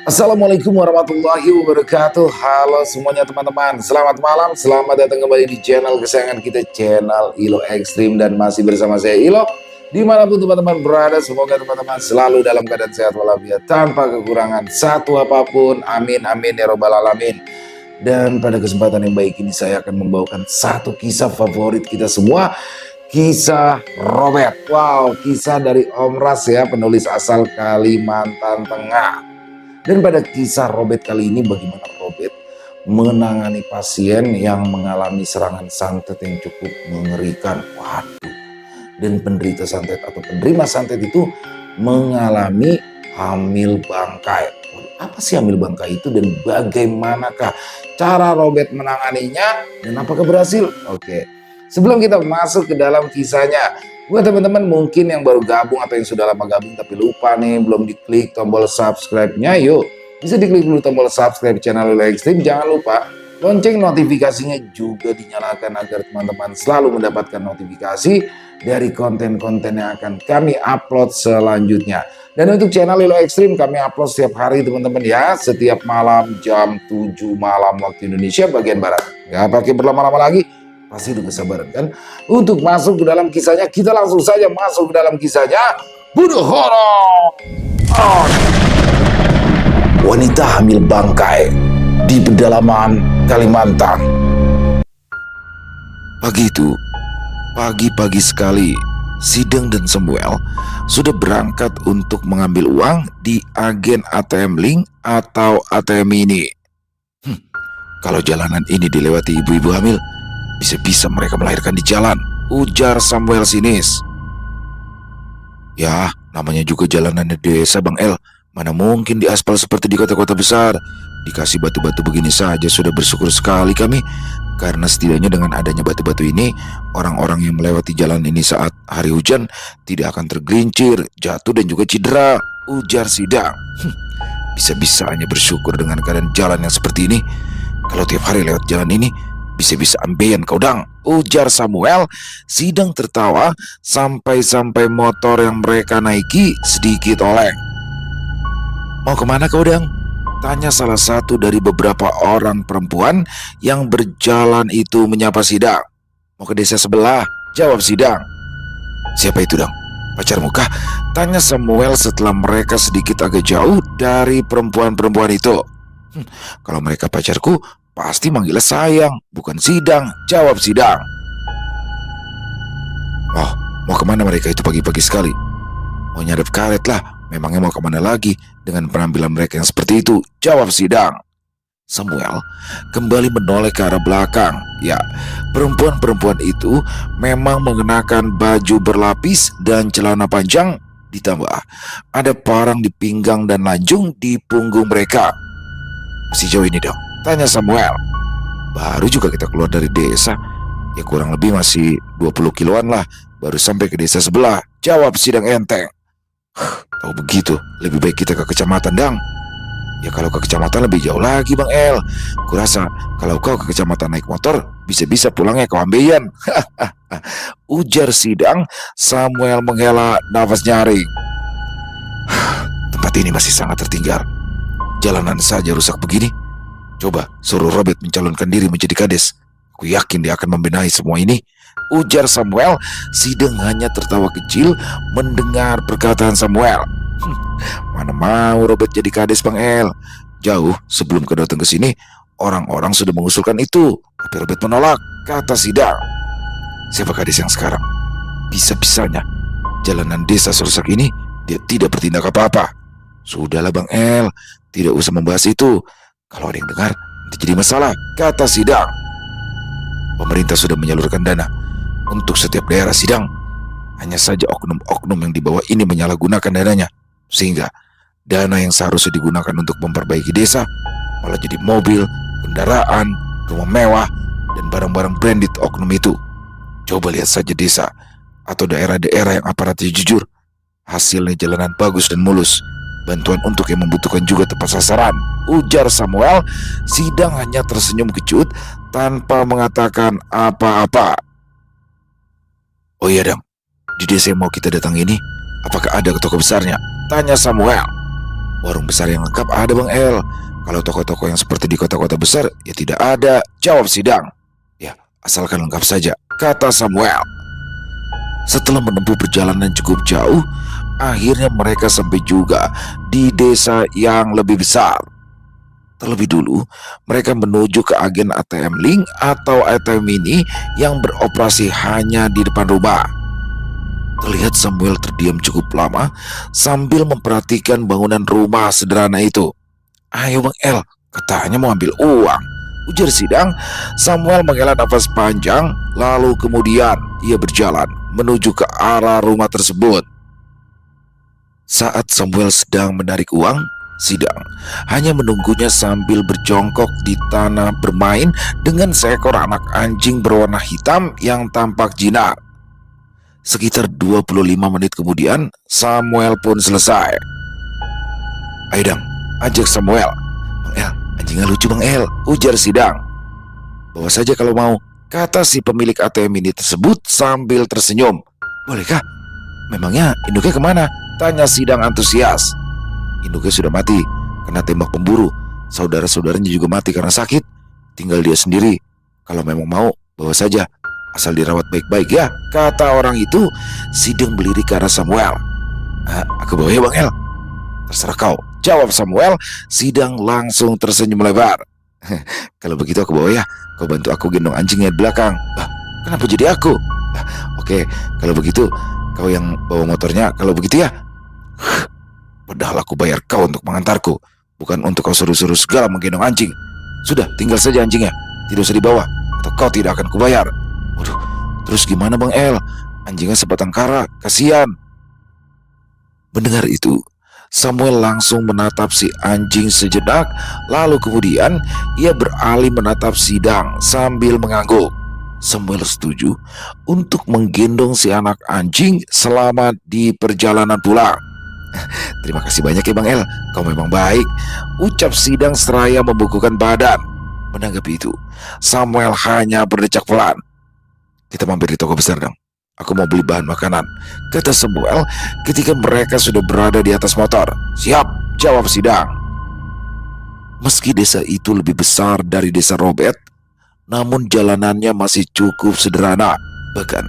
Assalamualaikum warahmatullahi wabarakatuh. Halo semuanya teman-teman. Selamat malam, selamat datang kembali di channel kesayangan kita, channel Ilo Ekstrim. Dan masih bersama saya Ilo. Dimanapun teman-teman berada, semoga teman-teman selalu dalam keadaan sehat walafiat, tanpa kekurangan satu apapun. Amin, amin ya robbal alamin. Dan pada kesempatan yang baik ini saya akan membawakan satu kisah favorit kita semua. Kisah Robert. Wow, kisah dari Om Ras ya, penulis asal Kalimantan Tengah. Dan pada kisah Robert kali ini, bagaimana Robert menangani pasien yang mengalami serangan santet yang cukup mengerikan. Waduh. Dan penderita santet atau penerima santet itu mengalami hamil bangkai. Apa sih hamil bangkai itu dan bagaimanakah cara Robert menanganinya dan apakah berhasil? Oke. Sebelum kita masuk ke dalam kisahnya, buat teman-teman mungkin yang baru gabung atau yang sudah lama gabung tapi lupa nih, belum diklik tombol subscribe-nya, yuk bisa diklik dulu tombol subscribe channel Ilo Ekstrim. Jangan lupa lonceng notifikasinya juga dinyalakan agar teman-teman selalu mendapatkan notifikasi dari konten-konten yang akan kami upload selanjutnya. Dan untuk channel Ilo Ekstrim kami upload setiap hari teman-teman ya, setiap malam jam 7 malam waktu Indonesia bagian Barat. Gak pakai berlama-lama lagi, pasti udah kesabaran kan untuk masuk ke dalam kisahnya. Kita langsung saja masuk ke dalam kisahnya. Bunuh horor. Wanita hamil bangkai di pedalaman Kalimantan. Pagi itu, pagi-pagi sekali, Sideng dan Samuel sudah berangkat untuk mengambil uang di agen ATM Link atau ATM Mini. Kalau jalanan ini dilewati ibu-ibu hamil, bisa-bisa mereka melahirkan di jalan, ujar Samuel sinis. Ya, namanya juga jalanan di desa Bang El. Mana mungkin di aspal seperti di kota-kota besar. Dikasih batu-batu begini saja sudah bersyukur sekali kami. Karena setidaknya dengan adanya batu-batu ini, orang-orang yang melewati jalan ini saat hari hujan tidak akan tergelincir, jatuh dan juga cedera, ujar Sidang. Bisa-bisa hanya bersyukur dengan keadaan jalan yang seperti ini. Kalau tiap hari lewat jalan ini, bisa-bisa ambeien kau dang, ujar Samuel. Sidang tertawa sampai-sampai motor yang mereka naiki sedikit oleng. Mau kemana kau dang? Tanya salah satu dari beberapa orang perempuan yang berjalan itu menyapa Sidang. Mau ke desa sebelah, jawab Sidang. Siapa itu dang? Pacarmu kah? Tanya Samuel setelah mereka sedikit agak jauh dari perempuan-perempuan itu. Kalau mereka pacarku, pasti manggilnya sayang, bukan Sidang, jawab Sidang. Oh, mau kemana mereka itu pagi-pagi sekali? Mau nyadap karet lah, memangnya mau kemana lagi dengan penampilan mereka yang seperti itu, jawab Sidang. Samuel kembali menoleh ke arah belakang. Ya, perempuan-perempuan itu memang mengenakan baju berlapis dan celana panjang, ditambah ada parang di pinggang dan lanjung di punggung mereka. Masih jauh ini dong? Tanya Samuel. Baru juga kita keluar dari desa. Ya kurang lebih masih 20 kiloan lah, baru sampai ke desa sebelah, jawab Sidang enteng. Tahu begitu, lebih baik kita ke kecamatan dang. Ya kalau ke kecamatan lebih jauh lagi Bang El. Kurasa kalau kau ke kecamatan naik motor, bisa-bisa pulangnya ke Ambeien. Ujar Sidang. Samuel menghela nafas nyaring. Tempat ini masih sangat tertinggal. Jalanan saja rusak begini. Coba suruh Robert mencalonkan diri menjadi kades. Aku yakin dia akan membenahi semua ini, ujar Samuel. Sidang hanya tertawa kecil mendengar perkataan Samuel. Mana mau Robert jadi kades Bang El. Jauh sebelum kau datang ke sini, orang-orang sudah mengusulkan itu, tapi Robert menolak, kata Sidang. Siapa kades yang sekarang? Bisa-bisanya jalanan desa serusak ini dia tidak bertindak apa-apa. Sudahlah Bang El, tidak usah membahas itu. Kalau ada yang dengar, nanti jadi masalah, kata Sidang. Pemerintah sudah menyalurkan dana untuk setiap daerah Sidang. Hanya saja oknum-oknum yang di bawah ini menyalahgunakan dananya, sehingga dana yang seharusnya digunakan untuk memperbaiki desa malah jadi mobil, kendaraan, rumah mewah, dan barang-barang branded oknum itu. Coba lihat saja desa atau daerah-daerah yang aparatnya jujur. Hasilnya jalanan bagus dan mulus. Bantuan untuk yang membutuhkan juga tepat sasaran, ujar Samuel. Sidang hanya tersenyum kecut tanpa mengatakan apa-apa. Oh iya dam, di desa yang mau kita datang ini, apakah ada toko besarnya? Tanya Samuel. Warung besar yang lengkap ada Bang El. Kalau toko-toko yang seperti di kota-kota besar ya tidak ada, jawab Sidang. Ya, asalkan lengkap saja, kata Samuel. Setelah menempuh perjalanan cukup jauh, akhirnya mereka sampai juga di desa yang lebih besar. Terlebih dulu, mereka menuju ke agen ATM Link atau ATM Mini yang beroperasi hanya di depan rumah. Terlihat Samuel terdiam cukup lama sambil memperhatikan bangunan rumah sederhana itu. Ayo Bang El, katanya mau ambil uang, ujar Sidang. Samuel menghela nafas panjang, lalu kemudian ia berjalan menuju ke arah rumah tersebut. Saat Samuel sedang menarik uang, Sidang hanya menunggunya sambil berjongkok di tanah bermain dengan seekor anak anjing berwarna hitam yang tampak jinak. Sekitar 25 menit kemudian, Samuel pun selesai. Ayo Dang, ajak Samuel. Bang El, anjingnya lucu Bang El, ujar Sidang. Bawa saja kalau mau, kata si pemilik ATM ini tersebut sambil tersenyum. Bolehkah? Memangnya induknya kemana? Tanya Sidang antusias. Induknya sudah mati kena tembak pemburu. Saudara-saudaranya juga mati karena sakit. Tinggal dia sendiri. Kalau memang mau, bawa saja. Asal dirawat baik-baik ya, kata orang itu. Sidang melirik ke arah Samuel. Aku bawa ya Bang El. Terserah kau, jawab Samuel. Sidang langsung tersenyum lebar. Kalau begitu aku bawa ya. Kau bantu aku gendong anjingnya di belakang. Kenapa jadi aku? Oke, kalau begitu kau yang bawa motornya. Kalau begitu ya. Padahal aku bayar kau untuk mengantarku, bukan untuk kau suruh-suruh segala menggendong anjing. Sudah, tinggal saja anjingnya. Tidak usah dibawa, atau kau tidak akan kubayar. Waduh, terus gimana Bang El? Anjingnya sebatang kara, kasihan. Mendengar itu, Samuel langsung menatap si anjing sejenak, lalu kemudian ia beralih menatap Sidang sambil mengangguk. Samuel setuju untuk menggendong si anak anjing selama di perjalanan pulang. Terima kasih banyak ya Bang El, kau memang baik, ucap Sidang seraya membukukan badan. Menanggapi itu, Samuel hanya berdecak pelan. Kita mampir di toko besar dong, aku mau beli bahan makanan, kata Samuel ketika mereka sudah berada di atas motor. Siap, jawab Sidang. Meski desa itu lebih besar dari desa Robert, namun jalanannya masih cukup sederhana. Bahkan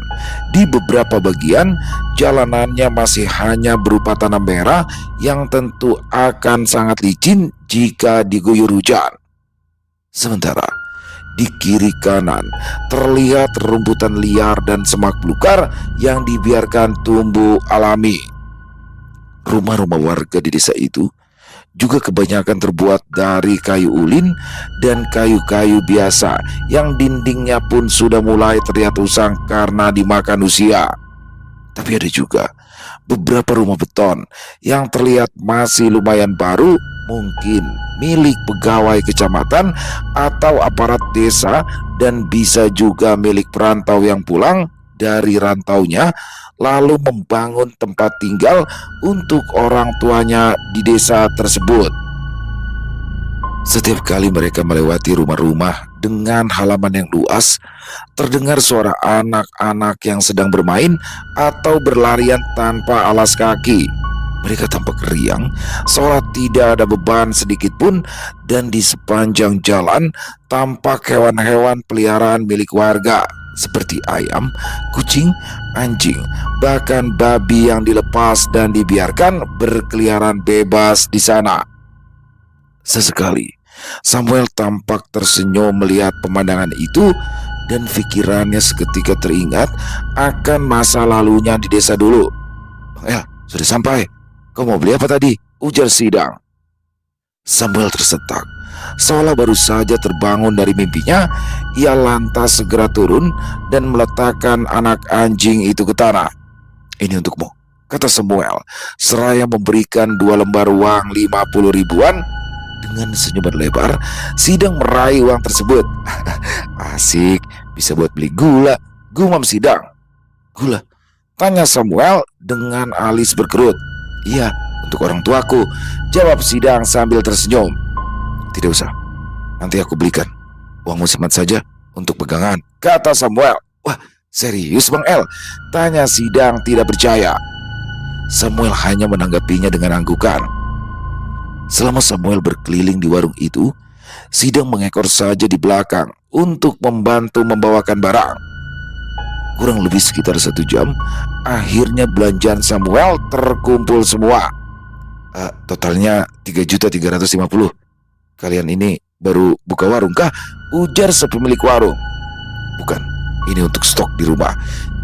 di beberapa bagian jalanannya masih hanya berupa tanah merah yang tentu akan sangat licin jika diguyur hujan. Sementara di kiri kanan terlihat rumputan liar dan semak belukar yang dibiarkan tumbuh alami. Rumah-rumah warga di desa itu juga kebanyakan terbuat dari kayu ulin dan kayu-kayu biasa yang dindingnya pun sudah mulai terlihat usang karena dimakan usia. Tapi ada juga beberapa rumah beton yang terlihat masih lumayan baru, mungkin milik pegawai kecamatan atau aparat desa, dan bisa juga milik perantau yang pulang dari rantaunya lalu membangun tempat tinggal untuk orang tuanya di desa tersebut. Setiap kali mereka melewati rumah-rumah dengan halaman yang luas, terdengar suara anak-anak yang sedang bermain atau berlarian tanpa alas kaki. Mereka tampak riang, seolah tidak ada beban sedikit pun, dan di sepanjang jalan tampak hewan-hewan peliharaan milik warga seperti ayam, kucing, anjing, bahkan babi yang dilepas dan dibiarkan berkeliaran bebas di sana. Sesekali, Samuel tampak tersenyum melihat pemandangan itu, dan pikirannya seketika teringat akan masa lalunya di desa dulu. Bang El, sudah sampai. Kau mau beli apa tadi? Ujar Sidang. Samuel tersentak. Seolah baru saja terbangun dari mimpinya, ia lantas segera turun dan meletakkan anak anjing itu ke tanah. Ini untukmu, kata Samuel, seraya memberikan 2 lembar uang 50 ribuan. Dengan senyuman lebar, Sidang meraih uang tersebut. Asik, bisa buat beli gula, gumam Sidang. Gula? Tanya Samuel dengan alis berkerut. Iya, untuk orang tuaku, jawab Sidang sambil tersenyum. Tidak usah, nanti aku belikan. Uangmu simpan saja untuk pegangan, kata Samuel. Wah, serius Bang El? Tanya Sidang tidak percaya. Samuel hanya menanggapinya dengan anggukan. Selama Samuel berkeliling di warung itu, Sidang mengekor saja di belakang untuk membantu membawakan barang. Kurang lebih sekitar 1 jam, akhirnya belanjaan Samuel terkumpul semua. Totalnya 3.350. Kalian ini baru buka warung kah? Ujar sepemilik warung. Bukan, ini untuk stok di rumah,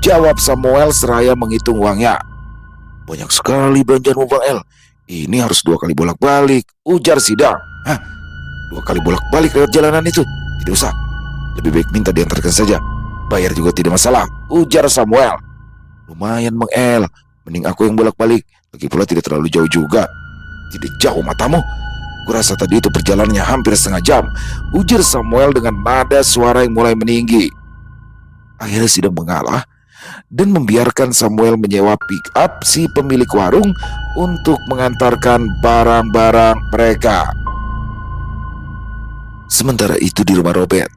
jawab Samuel seraya menghitung uangnya. Banyak sekali belanjaanmu Bang El. Ini harus 2 kali bolak-balik, ujar Sidang. 2 kali bolak-balik lewat jalanan itu? Tidak usah, lebih baik minta diantarkan saja. Bayar juga tidak masalah, ujar Samuel. Lumayan Bang El, mending aku yang bolak-balik. Lagi pula tidak terlalu jauh juga. Tidak jauh matamu? Kurasa tadi itu perjalanannya hampir setengah jam, ujar Samuel dengan nada suara yang mulai meninggi. Akhirnya Sidang mengalah dan membiarkan Samuel menyewa pick up si pemilik warung untuk mengantarkan barang-barang mereka. Sementara itu di rumah Robert,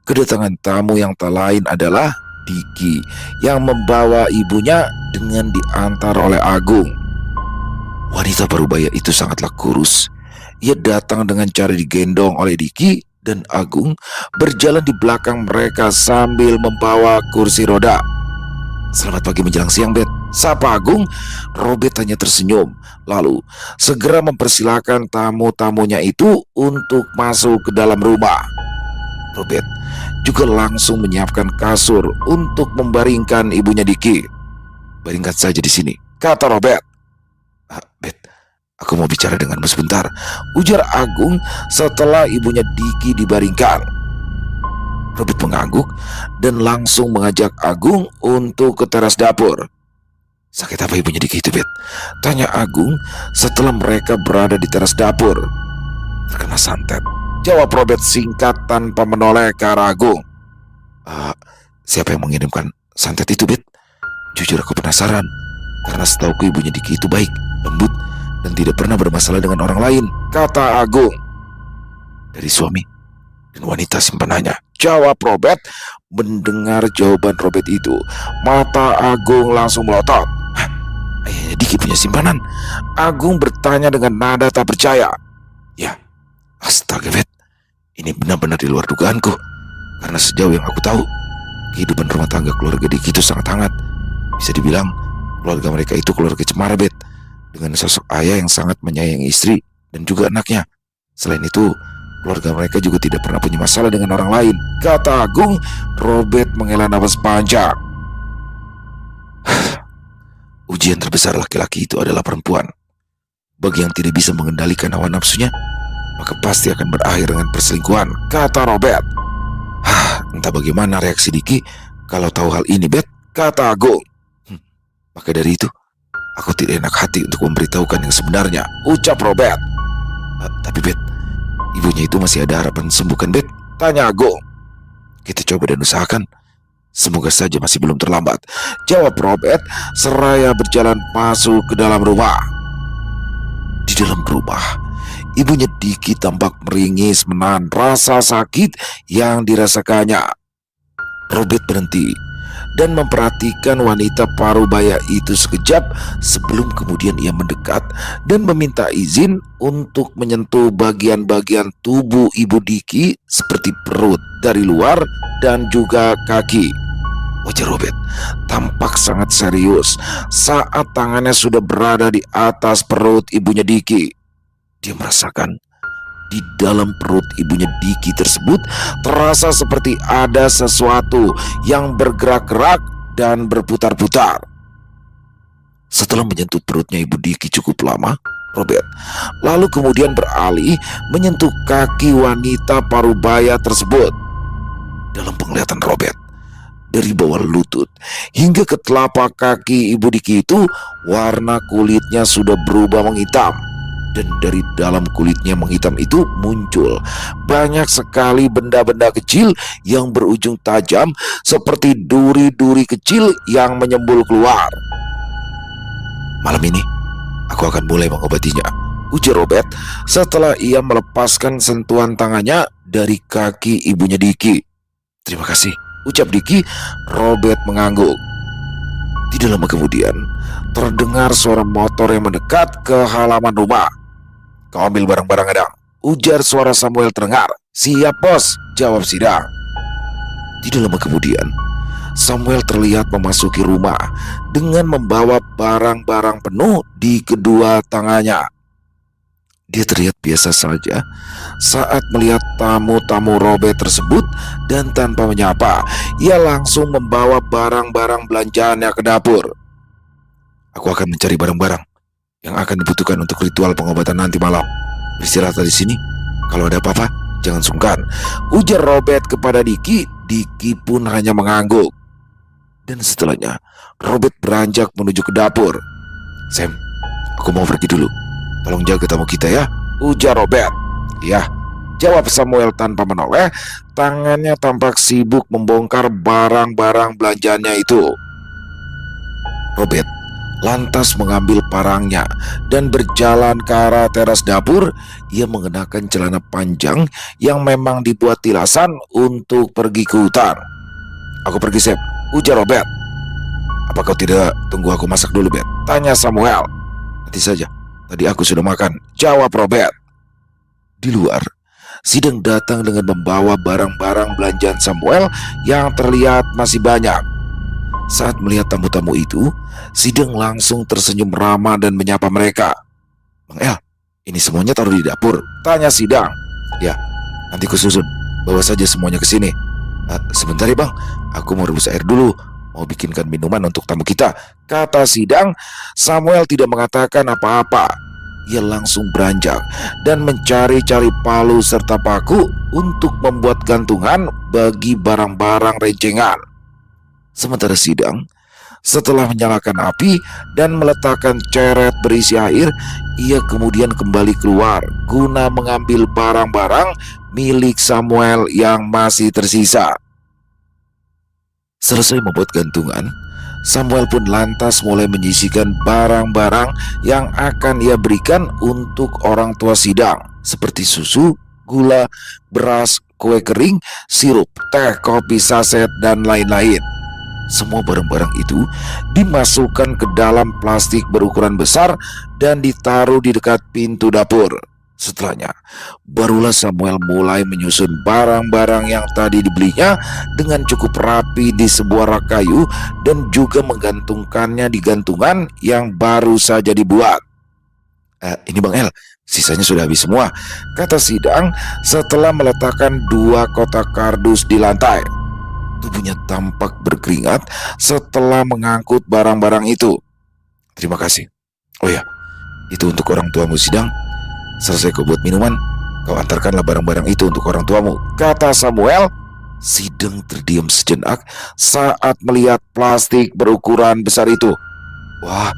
kedatangan tamu yang tak lain adalah Diki yang membawa ibunya dengan diantar oleh Agung. Wanita parubaya itu sangatlah kurus. Ia datang dengan cara digendong oleh Diki dan Agung berjalan di belakang mereka sambil membawa kursi roda. Selamat pagi menjelang siang, Bet, sapa Agung. Robert hanya tersenyum, lalu segera mempersilahkan tamu-tamunya itu untuk masuk ke dalam rumah. Robert juga langsung menyiapkan kasur untuk membaringkan ibunya Diki. Baringkan saja di sini, kata Robert. Bet, aku mau bicara denganmu sebentar, ujar Agung setelah ibunya Diki dibaringkan. Robert mengangguk dan langsung mengajak Agung untuk ke teras dapur. Sakit apa ibunya Diki itu, Bet? Tanya Agung setelah mereka berada di teras dapur. Terkena santet, jawab Robert singkat tanpa menoleh ke arah Agung. Siapa yang mengirimkan santet itu, Bet? Jujur aku penasaran, karena setauku ibunya Diki itu baik, lembut, dan tidak pernah bermasalah dengan orang lain, kata Agung. Dari suami dan wanita simpanannya, jawab Robert. Mendengar jawaban Robert itu, mata Agung langsung melotot. Ayahnya Diki punya simpanan? Agung bertanya dengan nada tak percaya. Ya, astaga Bet, ini benar-benar di luar dugaanku. Karena sejauh yang aku tahu, kehidupan rumah tangga keluarga Diki itu sangat hangat. Bisa dibilang keluarga mereka itu keluarga cemara, Bet, dengan sosok ayah yang sangat menyayangi istri dan juga anaknya. Selain itu, keluarga mereka juga tidak pernah punya masalah dengan orang lain, kata Agung. Robert menghela nafas panjang. Ujian terbesar laki-laki itu adalah perempuan. Bagi yang tidak bisa mengendalikan hawa nafsunya, maka pasti akan berakhir dengan perselingkuhan, kata Robert. Entah bagaimana reaksi Diki kalau tahu hal ini, Bet, kata Agung. Maka dari itu, aku tidak enak hati untuk memberitahukan yang sebenarnya, ucap Robert. Tapi Bet, ibunya itu masih ada harapan sembuhkan, Bet? Tanya Agung. Kita coba dan usahakan. Semoga saja masih belum terlambat, jawab Robert seraya berjalan masuk ke dalam rumah. Di dalam rumah, ibunya Diki tampak meringis menahan rasa sakit yang dirasakannya. Robert berhenti dan memperhatikan wanita parubaya itu sekejap sebelum kemudian ia mendekat dan meminta izin untuk menyentuh bagian-bagian tubuh ibu Diki seperti perut dari luar dan juga kaki. Wajah Robert tampak sangat serius saat tangannya sudah berada di atas perut ibunya Diki. Dia merasakan di dalam perut ibunya Diki tersebut terasa seperti ada sesuatu yang bergerak-gerak dan berputar-putar. Setelah menyentuh perutnya ibu Diki cukup lama, Robert lalu kemudian beralih menyentuh kaki wanita parubaya tersebut. Dalam penglihatan Robert, dari bawah lutut hingga ke telapak kaki ibu Diki itu, warna kulitnya sudah berubah menghitam. Dan dari dalam kulitnya menghitam itu muncul banyak sekali benda-benda kecil yang berujung tajam seperti duri-duri kecil yang menyembul keluar. Malam ini aku akan mulai mengobatinya, ujar Robert setelah ia melepaskan sentuhan tangannya dari kaki ibunya Diki. Terima kasih, ucap Diki. Robert mengangguk. Tidak lama kemudian terdengar suara motor yang mendekat ke halaman rumah. Kau ambil barang-barang Adang, ujar suara Samuel terdengar. Siap bos, jawab Sidang. Tidak lama kemudian, Samuel terlihat memasuki rumah dengan membawa barang-barang penuh di kedua tangannya. Dia terlihat biasa saja saat melihat tamu-tamu Robert tersebut, dan tanpa menyapa, ia langsung membawa barang-barang belanjaannya ke dapur. Aku akan mencari barang-barang yang akan dibutuhkan untuk ritual pengobatan nanti malam. Beristirahat di sini. Kalau ada apa-apa, jangan sungkan, ujar Robert kepada Diki. Diki pun hanya mengangguk. Dan setelahnya, Robert beranjak menuju ke dapur. Sam, aku mau pergi dulu. Tolong jaga tamu kita ya, ujar Robert. Ya, jawab Samuel tanpa menoleh. Tangannya tampak sibuk membongkar barang-barang belanjaannya itu. Robert lantas mengambil parangnya dan berjalan ke arah teras dapur. Ia mengenakan celana panjang yang memang dibuat tilasan untuk pergi ke hutan. Aku pergi, Sam, ujar Robert. Apa kau tidak tunggu aku masak dulu, Bet? Tanya Samuel. Nanti saja, tadi aku sudah makan, jawab Robert. Di luar, Sidang datang dengan membawa barang-barang belanjaan Samuel yang terlihat masih banyak. Saat melihat tamu-tamu itu, Sidang langsung tersenyum ramah dan menyapa mereka. Bang El, ini semuanya taruh di dapur, tanya Sidang. Ya, nanti kususun, bawa saja semuanya ke sini. Sebentar ya bang, aku mau rebus air dulu, mau bikinkan minuman untuk tamu kita, kata Sidang. Samuel tidak mengatakan apa-apa. Ia langsung beranjak dan mencari-cari palu serta paku untuk membuat gantungan bagi barang-barang rencengan. Sementara Sidang, setelah menyalakan api dan meletakkan ceret berisi air, ia kemudian kembali keluar guna mengambil barang-barang milik Samuel yang masih tersisa. Selesai membuat gantungan, Samuel pun lantas mulai menyisihkan barang-barang yang akan ia berikan untuk orang tua Sidang, seperti susu, gula, beras, kue kering, sirup, teh, kopi saset, dan lain-lain. Semua barang-barang itu dimasukkan ke dalam plastik berukuran besar dan ditaruh di dekat pintu dapur. Setelahnya, barulah Samuel mulai menyusun barang-barang yang tadi dibelinya dengan cukup rapi di sebuah rak kayu dan juga menggantungkannya di gantungan yang baru saja dibuat. Ini Bang El, sisanya sudah habis semua, kata Sidang setelah meletakkan 2 kotak kardus di lantai. Tubuhnya tampak berkeringat setelah mengangkut barang-barang itu. Terima kasih. Oh ya, itu untuk orang tuamu Sidang. Selesai kau buat minuman, kau antarkanlah barang-barang itu untuk orang tuamu, kata Samuel. Sidang terdiam sejenak saat melihat plastik berukuran besar itu. Wah,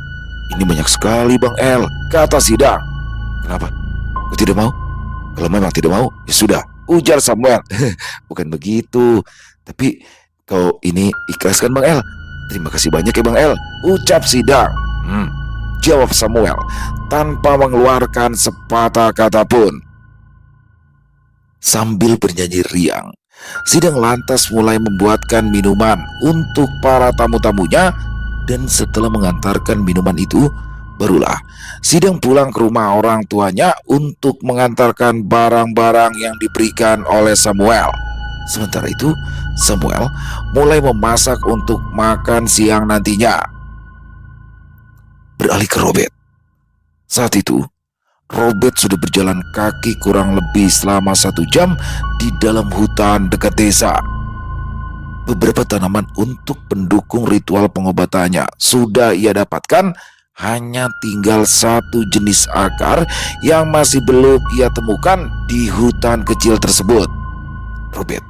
ini banyak sekali Bang El, kata Sidang. Kenapa? Kau tidak mau? Kalau memang tidak mau, ya sudah, ujar Samuel. Bukan begitu, tapi kau ini ikhlaskan Bang El. Terima kasih banyak ya Bang El, ucap Sidang. Jawab Samuel tanpa mengeluarkan sepatah kata pun. Sambil bernyanyi riang, Sidang lantas mulai membuatkan minuman untuk para tamu-tamunya. Dan setelah mengantarkan minuman itu, barulah Sidang pulang ke rumah orang tuanya untuk mengantarkan barang-barang yang diberikan oleh Samuel. Sementara itu, Samuel mulai memasak untuk makan siang nantinya. Beralih ke Robert. Saat itu, Robert sudah berjalan kaki kurang lebih selama 1 jam di dalam hutan dekat desa. Beberapa tanaman untuk pendukung ritual pengobatannya sudah ia dapatkan, hanya tinggal 1 jenis akar yang masih belum ia temukan di hutan kecil tersebut. Robert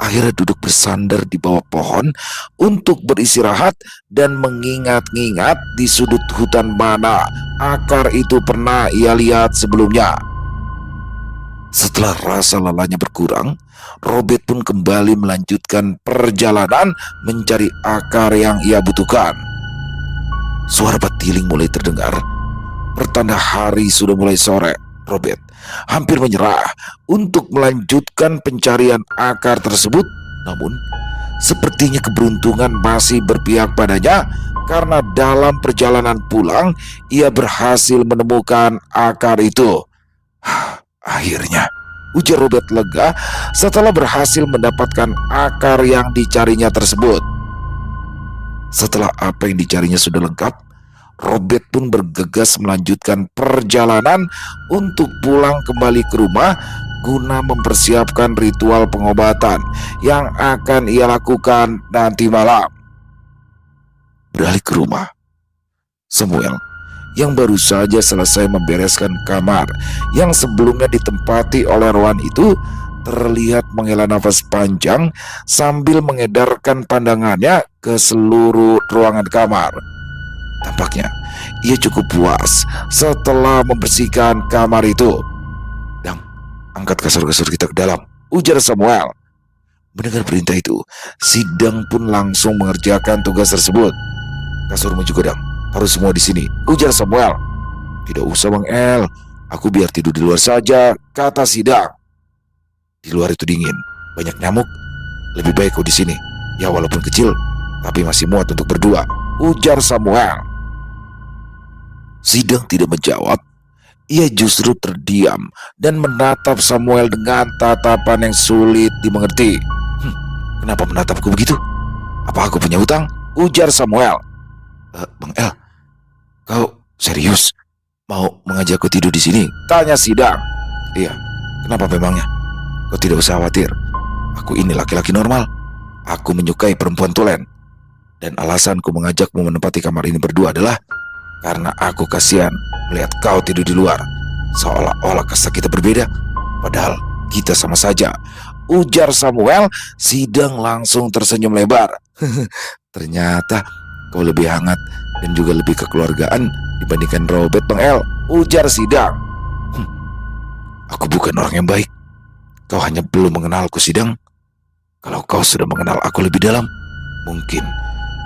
akhirnya duduk bersandar di bawah pohon untuk beristirahat dan mengingat-ingat di sudut hutan mana akar itu pernah ia lihat sebelumnya. Setelah rasa lelahnya berkurang, Robert pun kembali melanjutkan perjalanan mencari akar yang ia butuhkan. Suara batiling mulai terdengar. Pertanda hari sudah mulai sore. Robert hampir menyerah untuk melanjutkan pencarian akar tersebut. Namun, sepertinya keberuntungan masih berpihak padanya, karena dalam perjalanan pulang ia berhasil menemukan akar itu. Akhirnya, ujar Robert lega setelah berhasil mendapatkan akar yang dicarinya tersebut. Setelah apa yang dicarinya sudah lengkap, Robert pun bergegas melanjutkan perjalanan untuk pulang kembali ke rumah guna mempersiapkan ritual pengobatan yang akan ia lakukan nanti malam. Beralih ke rumah, Samuel yang baru saja selesai membereskan kamar yang sebelumnya ditempati oleh Rowan itu terlihat menghela nafas panjang sambil mengedarkan pandangannya ke seluruh ruangan kamar. Tampaknya ia cukup puas setelah membersihkan kamar itu. "Dang, angkat kasur-kasur kita ke dalam," ujar Samuel. Mendengar perintah itu, Sidang pun langsung mengerjakan tugas tersebut. "Kasurmu juga, Dang. Taruh semua di sini," ujar Samuel. "Tidak usah, Bang El. Aku biar tidur di luar saja," kata Sidang. "Di luar itu dingin, banyak nyamuk. Lebih baik kau di sini. Ya walaupun kecil, tapi masih muat untuk berdua," ujar Samuel. Sidang tidak menjawab. Ia justru terdiam dan menatap Samuel dengan tatapan yang sulit dimengerti. "Kenapa menatapku begitu? Apa aku punya hutang?" ujar Samuel. "Bang El, kau serius mau mengajakku tidur di sini?" tanya Sidang. "Iya, kenapa memangnya? Kau tidak usah khawatir. Aku ini laki-laki normal. Aku menyukai perempuan tulen. Dan alasanku mengajakmu menempati kamar ini berdua adalah karena aku kasihan melihat kau tidur di luar. Seolah-olah kasta kita berbeda, padahal kita sama saja," ujar Samuel. Sidang langsung tersenyum lebar. "Ternyata kau lebih hangat dan juga lebih kekeluargaan dibandingkan Robert, Bang El," ujar Sidang. "Aku bukan orang yang baik. Kau hanya belum mengenalku, Sidang. Kalau kau sudah mengenal aku lebih dalam, mungkin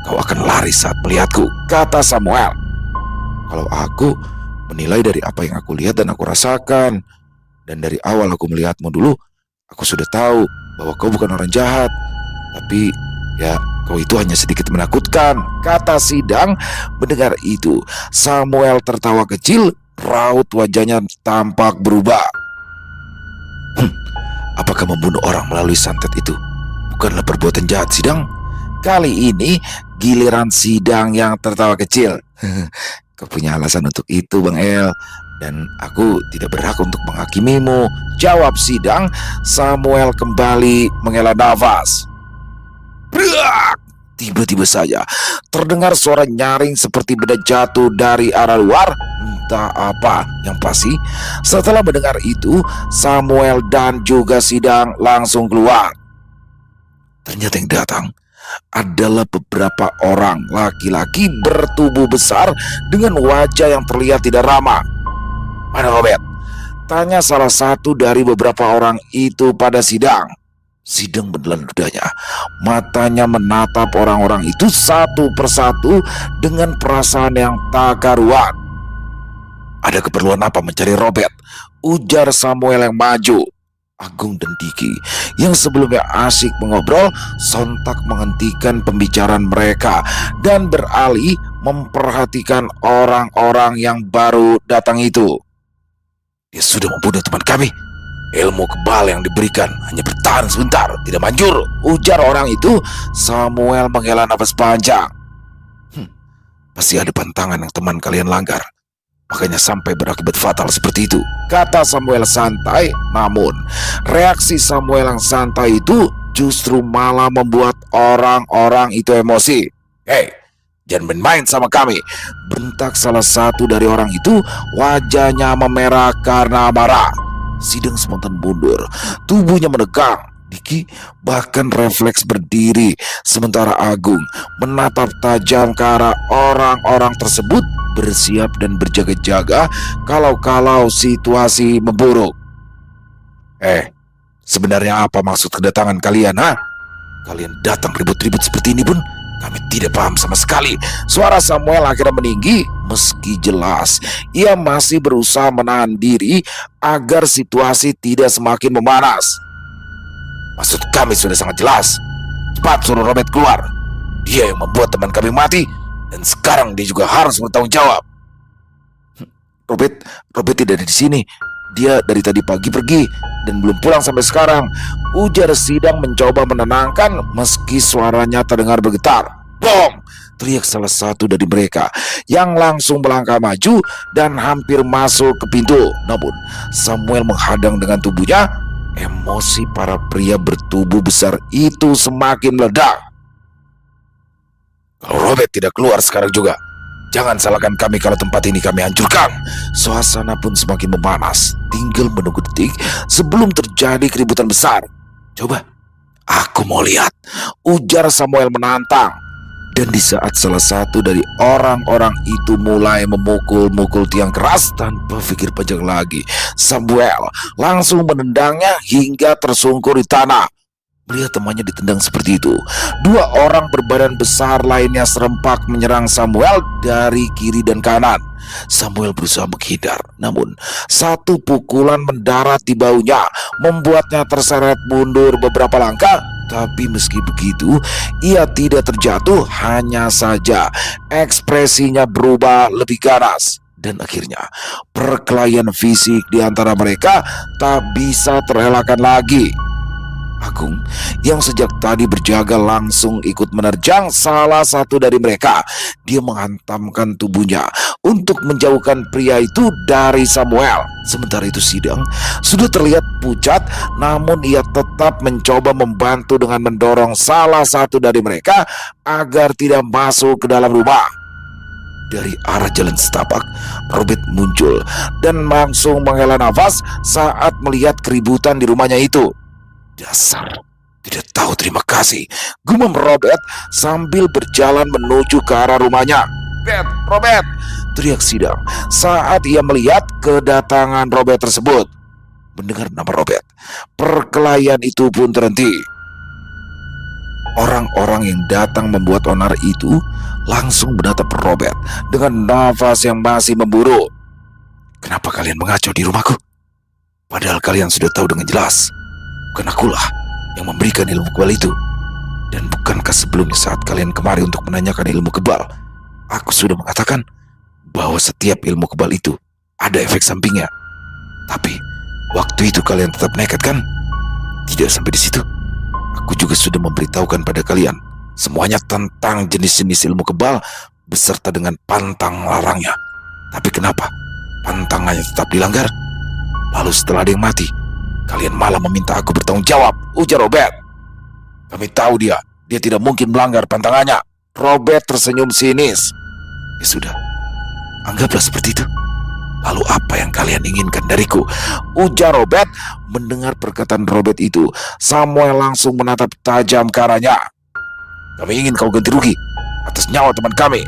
kau akan lari saat melihatku," kata Samuel. "Kalau aku menilai dari apa yang aku lihat dan aku rasakan, dan dari awal aku melihatmu dulu, aku sudah tahu bahwa kau bukan orang jahat. Tapi ya, kau itu hanya sedikit menakutkan," kata Sidang. Mendengar itu, Samuel tertawa kecil, raut wajahnya tampak berubah. "Apakah membunuh orang melalui santet itu bukanlah perbuatan jahat, Sidang?" Kali ini giliran Sidang yang tertawa kecil. "Kau punya alasan untuk itu, Bang El, dan aku tidak berhak untuk menghakimimu," jawab Sidang. Samuel kembali menghela nafas. Brak! Tiba-tiba saja terdengar suara nyaring seperti benda jatuh dari arah luar. Entah apa yang pasti, setelah mendengar itu, Samuel dan juga Sidang langsung keluar. Ternyata yang datang adalah beberapa orang laki-laki bertubuh besar dengan wajah yang terlihat tidak ramah. "Mana Robert?" tanya salah satu dari beberapa orang itu pada Sidang. Sidang menelan ludahnya. Matanya menatap orang-orang itu satu persatu dengan perasaan yang tak karuan. "Ada keperluan apa mencari Robert?" ujar Samuel yang maju. Agung dan Diki yang sebelumnya asik mengobrol sontak menghentikan pembicaraan mereka dan beralih memperhatikan orang-orang yang baru datang itu. "Dia sudah membunuh teman kami. Ilmu kebal yang diberikan hanya bertahan sebentar, tidak manjur," ujar orang itu. Samuel menghela nafas panjang. "Pasti ada pantangan yang teman kalian langgar, makanya sampai berakibat fatal seperti itu," kata Samuel santai. Namun reaksi Samuel yang santai itu justru malah membuat orang-orang itu emosi. "Hei, jangan main-main sama kami," bentak salah satu dari orang itu. Wajahnya memerah karena marah. Sidang spontan mundur, tubuhnya menegang. Diki bahkan refleks berdiri, sementara Agung menatap tajam ke arah orang-orang tersebut, bersiap dan berjaga-jaga kalau situasi memburuk. Sebenarnya apa maksud kedatangan kalian, ha? Kalian datang ribut-ribut seperti ini pun kami tidak paham sama sekali." Suara Samuel akhirnya meninggi. Meski jelas ia masih berusaha menahan diri agar situasi tidak semakin memanas. "Maksud kami sudah sangat jelas. Cepat suruh Robert keluar. Dia yang membuat teman kami mati, dan sekarang dia juga harus bertanggung jawab." Robert tidak ada di sini. Dia dari tadi pagi pergi dan belum pulang sampai sekarang, ujar Sidang mencoba menenangkan meski suaranya terdengar bergetar. Bom! Teriak salah satu dari mereka yang langsung melangkah maju dan hampir masuk ke pintu. Namun Samuel menghadang dengan tubuhnya. Emosi para pria bertubuh besar itu semakin meledak. Kalau Robert tidak keluar sekarang juga, jangan salahkan kami kalau tempat ini kami hancurkan. Suasana pun semakin memanas. Tinggal menunggu detik sebelum terjadi keributan besar. Coba, aku mau lihat, ujar Samuel menantang. Dan di saat salah satu dari orang-orang itu mulai memukul-mukul tiang keras tanpa pikir panjang lagi, Samuel langsung menendangnya hingga tersungkur di tanah. Melihat temannya ditendang seperti itu, dua orang berbadan besar lainnya serempak menyerang Samuel dari kiri dan kanan. Samuel berusaha menghindar, namun satu pukulan mendarat di bahunya, membuatnya terseret mundur beberapa langkah. Tapi meski begitu, ia tidak terjatuh, hanya saja ekspresinya berubah lebih ganas. Dan akhirnya, perkelahian fisik di antara mereka tak bisa terelakkan lagi. Agung yang sejak tadi berjaga langsung ikut menerjang salah satu dari mereka. Dia menghantamkan tubuhnya untuk menjauhkan pria itu dari Samuel. Sementara itu Sidang sudah terlihat pucat, namun ia tetap mencoba membantu dengan mendorong salah satu dari mereka agar tidak masuk ke dalam rumah. Dari arah jalan setapak, Robert muncul dan langsung menghela nafas saat melihat keributan di rumahnya itu. Dasar tidak tahu terima kasih, gumam Robert sambil berjalan menuju ke arah rumahnya. Robert, teriak Sidang saat ia melihat kedatangan Robert tersebut. Mendengar nama Robert, perkelahian itu pun terhenti. Orang-orang yang datang membuat onar itu langsung menatap Robert dengan nafas yang masih memburu. Kenapa kalian mengacau di rumahku? Padahal kalian sudah tahu dengan jelas, bukan akulah yang memberikan ilmu kebal itu. Dan bukankah sebelumnya saat kalian kemari untuk menanyakan ilmu kebal, aku sudah mengatakan bahwa setiap ilmu kebal itu ada efek sampingnya. Tapi waktu itu kalian tetap nekat kan? Tidak sampai di situ, aku juga sudah memberitahukan pada kalian semuanya tentang jenis-jenis ilmu kebal beserta dengan pantang larangnya. Tapi kenapa pantangannya tetap dilanggar? Lalu setelah ada yang mati, kalian malah meminta aku bertanggung jawab, ujar Robert. Kami tahu dia tidak mungkin melanggar pantangannya. Robert tersenyum sinis. Ya sudah, anggaplah seperti itu. Lalu apa yang kalian inginkan dariku? Ujar Robert. Mendengar perkataan Robert itu, Samuel langsung menatap tajam ke arahnya. Kami ingin kau ganti rugi atas nyawa teman kami.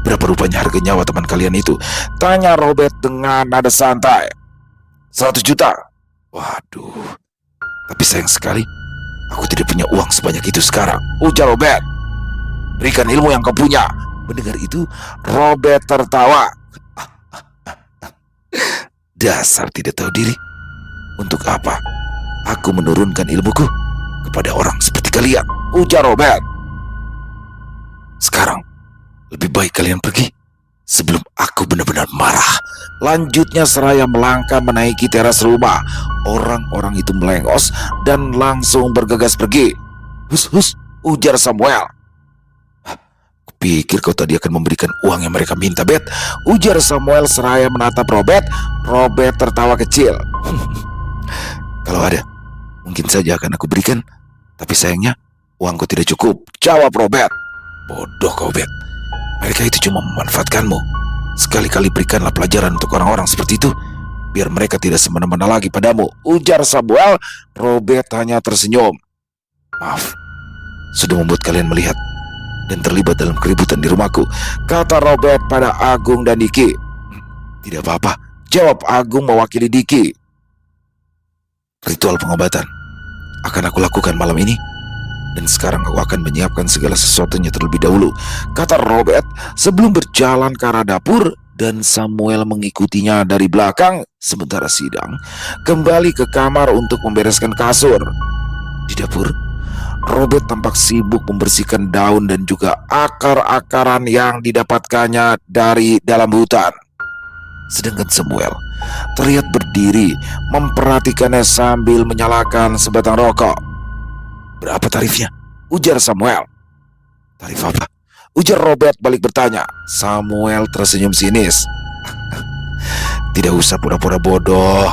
Berapa rupanya harga nyawa teman kalian itu? Tanya Robert dengan nada santai. 100 juta. Waduh, tapi sayang sekali, aku tidak punya uang sebanyak itu sekarang, ujar Robert. Berikan ilmu yang kau punya. Mendengar itu, Robert tertawa. Dasar tidak tahu diri. Untuk apa aku menurunkan ilmuku kepada orang seperti kalian, ujar Robert. Sekarang lebih baik kalian pergi sebelum aku benar-benar marah. Lanjutnya seraya melangkah menaiki teras rumah. Orang-orang itu melengos dan langsung bergegas pergi. Hus, ujar Samuel. Kupikir kau tadi akan memberikan uang yang mereka minta, Bet, ujar Samuel seraya menatap Robert. Robert tertawa kecil. Kalau ada, mungkin saja akan aku berikan, tapi sayangnya uangku tidak cukup, jawab Robert. Bodoh kau, Bet. Mereka itu cuma memanfaatkanmu. Sekali-kali berikanlah pelajaran untuk orang-orang seperti itu, biar mereka tidak semena-mena lagi padamu, ujar Samuel. Robert hanya tersenyum. Maaf, sudah membuat kalian melihat dan terlibat dalam keributan di rumahku, kata Robert pada Agung dan Diki. Tidak apa-apa, jawab Agung mewakili Diki. Ritual pengobatan akan aku lakukan malam ini, dan sekarang aku akan menyiapkan segala sesuatunya terlebih dahulu, kata Robert sebelum berjalan ke arah dapur. Dan Samuel mengikutinya dari belakang. Sementara Sidang kembali ke kamar untuk membereskan kasur. Di dapur, Robert tampak sibuk membersihkan daun dan juga akar-akaran yang didapatkannya dari dalam hutan. Sedangkan Samuel terlihat berdiri memperhatikannya sambil menyalakan sebatang rokok. "Berapa tarifnya?" ujar Samuel. "Tarif apa?" ujar Robert balik bertanya. Samuel tersenyum sinis. "Tidak usah pura-pura bodoh.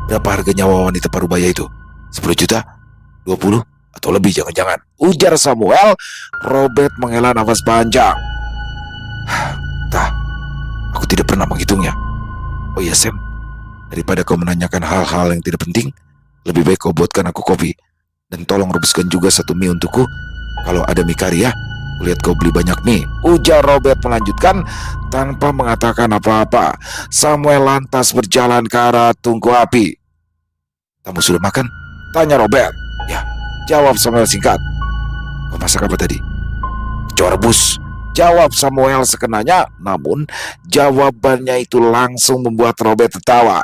Berapa harga nyawa wanita parubaya itu? 10 juta? 20? Atau lebih jangan-jangan?" ujar Samuel. Robert menghela nafas panjang. "Tah, aku tidak pernah menghitungnya. Oh iya Sam, daripada kau menanyakan hal-hal yang tidak penting, lebih baik kau buatkan aku kopi. Dan tolong rebuskan juga 1 mie untukku. Kalau ada mie kari ya, kulihat kau beli banyak mie," ujar Robert melanjutkan tanpa mengatakan apa-apa. Samuel lantas berjalan ke arah tungku api. "Kamu sudah makan?" tanya Robert. "Ya," jawab Samuel singkat. "Kau masak apa tadi?" "Kecoa rebus," jawab Samuel sekenanya. Namun jawabannya itu langsung membuat Robert tertawa.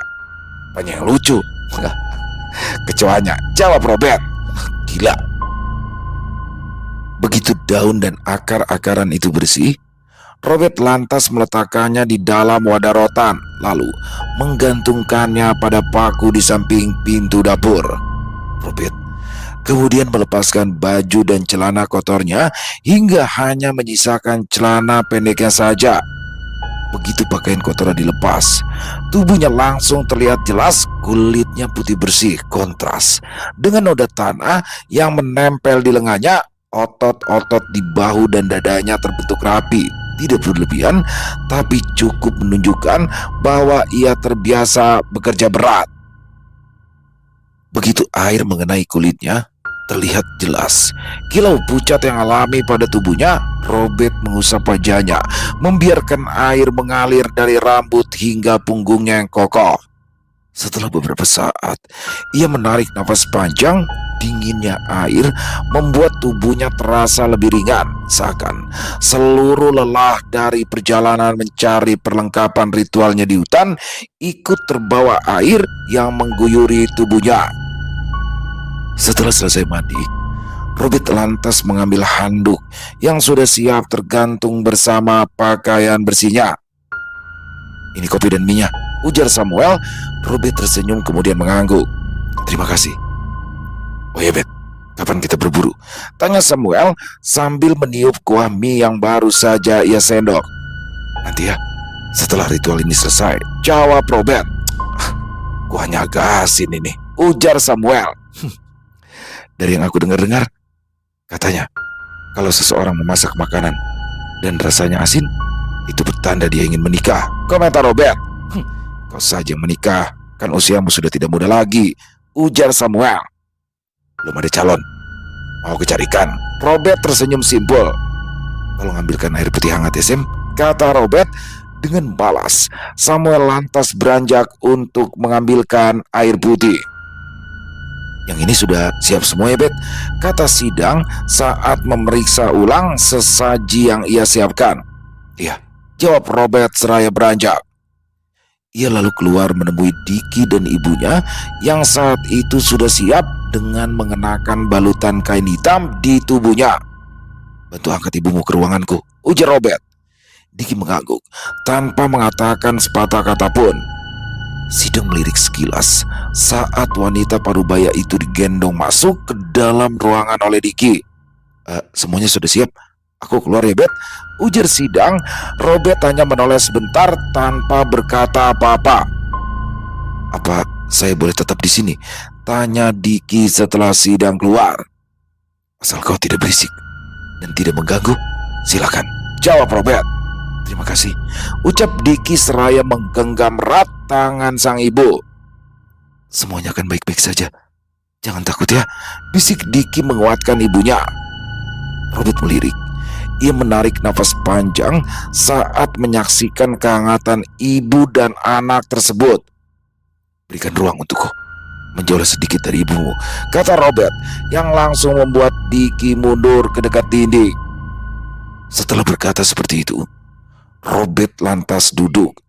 "Banyak yang lucu." "Kecoanya," jawab Robert. "Gila." Begitu daun dan akar-akaran itu bersih, Robert lantas meletakkannya di dalam wadah rotan, lalu menggantungkannya pada paku di samping pintu dapur. Robert kemudian melepaskan baju dan celana kotornya hingga hanya menyisakan celana pendeknya saja. Begitu pakaian kotoran dilepas, tubuhnya langsung terlihat jelas. Kulitnya putih bersih, kontras dengan noda tanah yang menempel di lengannya. Otot-otot di bahu dan dadanya terbentuk rapi, tidak berlebihan, tapi cukup menunjukkan bahwa ia terbiasa bekerja berat. Begitu air mengenai kulitnya, terlihat jelas kilau pucat yang alami pada tubuhnya. Robert mengusap wajahnya, membiarkan air mengalir dari rambut hingga punggungnya yang kokoh. Setelah beberapa saat, ia menarik nafas panjang. Dinginnya air membuat tubuhnya terasa lebih ringan, seakan seluruh lelah dari perjalanan mencari perlengkapan ritualnya di hutan ikut terbawa air yang mengguyuri tubuhnya. Setelah selesai mandi, Robert lantas mengambil handuk yang sudah siap tergantung bersama pakaian bersihnya. "Ini kopi dan minyak," ujar Samuel. Robert tersenyum kemudian mengangguk. "Terima kasih." "Oh ya Bet, kapan kita berburu?" tanya Samuel sambil meniup kuah mie yang baru saja ia sendok. "Nanti ya, setelah ritual ini selesai," jawab Robert. "Kuahnya agak asin ini," ujar Samuel. "Dari yang aku dengar-dengar, katanya kalau seseorang memasak makanan dan rasanya asin, itu bertanda dia ingin menikah," komentar Robert. "Kau saja yang menikah, kan usiamu sudah tidak muda lagi," ujar Samuel. "Belum ada calon. Mau kecarikan?" Robert tersenyum simpul. "Tolong ambilkan air putih hangat ya Sam," kata Robert dengan balas. Samuel lantas beranjak untuk mengambilkan air putih. "Yang ini sudah siap semua ya Bet," kata Sidang saat memeriksa ulang sesaji yang ia siapkan. "Iya," jawab Robert seraya beranjak. Ia lalu keluar menemui Diki dan ibunya yang saat itu sudah siap dengan mengenakan balutan kain hitam di tubuhnya. "Bantu angkat ibumu ke ruanganku," ujar Robert. Diki mengangguk tanpa mengatakan sepatah kata pun. Sidang melirik sekilas saat wanita parubaya itu digendong masuk ke dalam ruangan oleh Diki. Semuanya sudah siap. Aku keluar ya Bet," ujar Sidang. Robert hanya menoleh sebentar tanpa berkata apa-apa. "Apa saya boleh tetap di sini?" tanya Diki setelah Sidang keluar. "Asal kau tidak berisik dan tidak mengganggu, silakan," jawab Robert. "Terima kasih," ucap Diki seraya menggenggam erat tangan sang ibu. "Semuanya akan baik-baik saja. Jangan takut ya," bisik Diki menguatkan ibunya. Robert melirik. Ia menarik nafas panjang saat menyaksikan kehangatan ibu dan anak tersebut. "Berikan ruang untukku, menjauh sedikit dari ibumu," kata Robert yang langsung membuat Diki mundur ke dekat dinding. Setelah berkata seperti itu, Robert lantas duduk.